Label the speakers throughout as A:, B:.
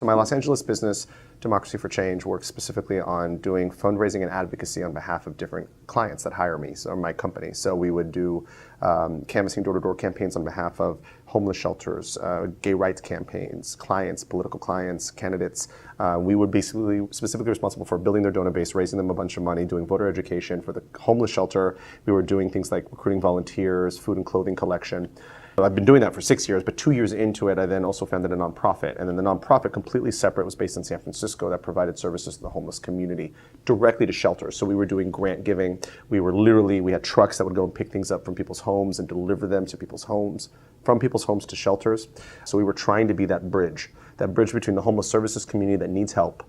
A: My Los Angeles business, Democracy for Change, works specifically on doing fundraising and advocacy on behalf of different clients that hire me, so my company. So we would do canvassing door-to-door campaigns on behalf of homeless shelters, gay rights campaigns, clients, political clients, candidates. We would be specifically responsible for building their donor base, raising them a bunch of money, doing voter education. For the homeless shelter, we were doing things like recruiting volunteers, food and clothing collection. I've been doing that for 6 years, but 2 years into it, I then also founded a nonprofit. And then the nonprofit, completely separate, was based in San Francisco, that provided services to the homeless community directly to shelters. So we were doing grant giving. We had trucks that would go and pick things up from people's homes and deliver them to people's homes, from people's homes to shelters. So we were trying to be that bridge between the homeless services community that needs help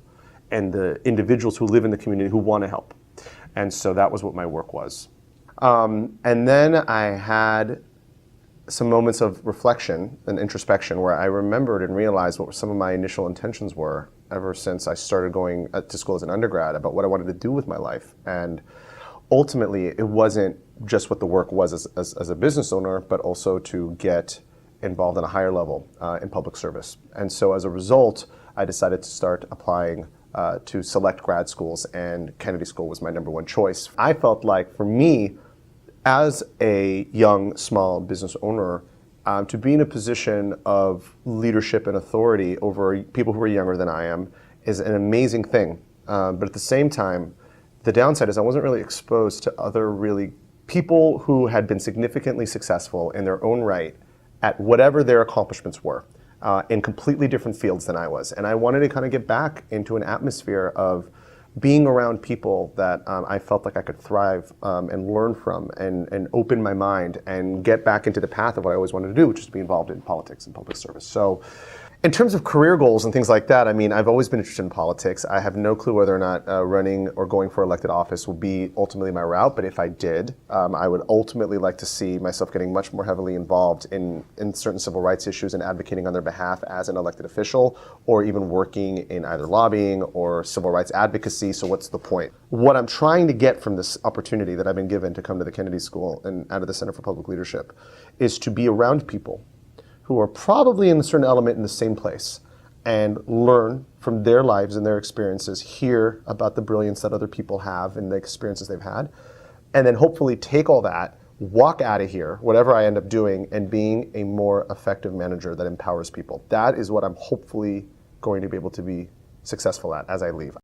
A: and the individuals who live in the community who want to help. And so that was what my work was. And then I had some moments of reflection and introspection where I remembered and realized what some of my initial intentions were ever since I started going to school as an undergrad about what I wanted to do with my life. And ultimately, it wasn't just what the work was as a business owner, but also to get involved on a higher level in public service. And so as a result, I decided to start applying to select grad schools, and Kennedy School was my number one choice. I felt like, for me, as a young, small business owner, to be in a position of leadership and authority over people who are younger than I am is an amazing thing. But at the same time, the downside is I wasn't really exposed to other really people who had been significantly successful in their own right at whatever their accomplishments were in completely different fields than I was. And I wanted to kind of get back into an atmosphere of being around people that I felt like I could thrive and learn from and open my mind and get back into the path of what I always wanted to do, which is to be involved in politics and public service. So in terms of career goals and things like that, I mean, I've always been interested in politics. I have no clue whether or not running or going for elected office will be ultimately my route, but if I did, I would ultimately like to see myself getting much more heavily involved in certain civil rights issues and advocating on their behalf as an elected official, or even working in either lobbying or civil rights advocacy. So what's the point? What I'm trying to get from this opportunity that I've been given to come to the Kennedy School and out of the Center for Public Leadership is to be around people who are probably in a certain element in the same place and learn from their lives and their experiences, hear about the brilliance that other people have and the experiences they've had, and then hopefully take all that, walk out of here, whatever I end up doing, and being a more effective manager that empowers people. That is what I'm hopefully going to be able to be successful at as I leave.